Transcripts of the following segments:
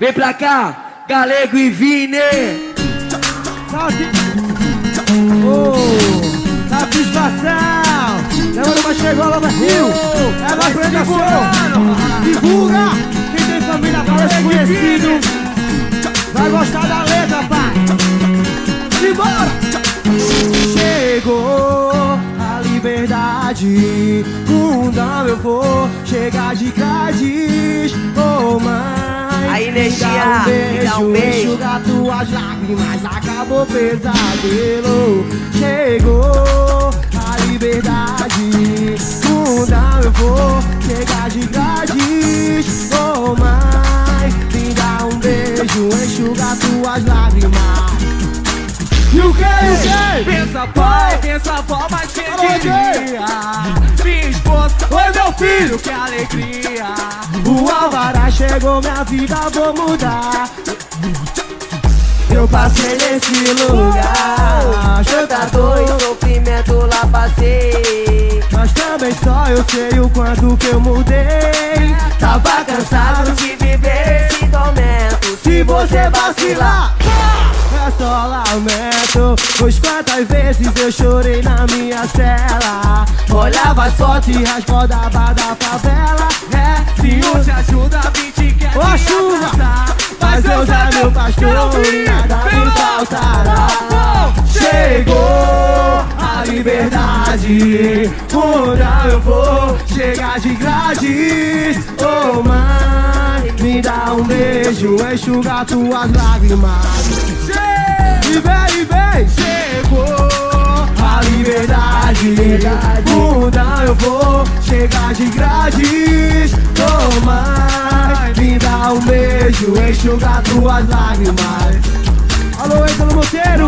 Vem pra cá, Galego e Vini. Satisfação! Demorou, mas chegou, Lava Rio! É mais grande show! Divulga! Quem tem família parece conhecido vai gostar da letra, pai! Simbora! Chegou a liberdade, mundão eu vou chegar de grades. Oh, mãe, Aí, energia, me dá um beijo, enxuga tuas lágrimas, acabou o pesadelo. Chegou a liberdade, mundão eu vou chegar de grades. Oh, mãe, me dá um beijo, enxuga tuas lágrimas. E o que? Pensa pai, mas quem diria? Minha esposa, oi meu filho, que alegria. O alvará chegou, minha vida vou mudar. Eu passei nesse lugar, Tanta dor e sofrimento lá passei, mas também só eu sei o quanto que eu mudei. tava cansado de viver esse tormento. Se você vacilar, é só lamento. Pois quantas vezes eu chorei na minha cela, olhava as fotos e rasgava da favela. É, Se um te ajuda, 20 quer Ó a te chuva! abraçar. Mas Deus é meu pastor, nada me faltará. Chegou a liberdade, onde eu vou chegar de grades. Oh, mãe, me dá um beijo, enxuga tuas lágrimas. E vem, chegou a liberdade, onde eu vou chegar de grades. Oh, mãe, me dá um beijo, enxuga tuas lágrimas. Alô, Ítalo Monteiro!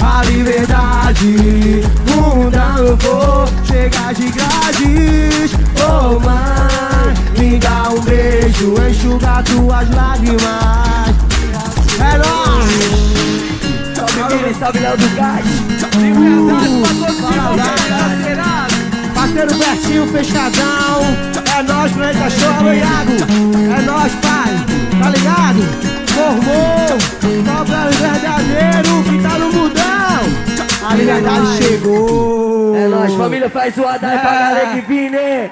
A liberdade, onde eu vou chegar de grades. Oh, mãe, me dá um beijo, enxuga tuas lágrimas. É nóis! Salve Vini, salve Léo do Gás. Parceiro Bertinho, fechadão. É nóis, planeta show, alô Iago. É nóis, pai, tá ligado? Formou, só pra o verdadeiro que tá no mudão. A liberdade chegou. É nóis, família, faz o Adai pra Galego e Vini.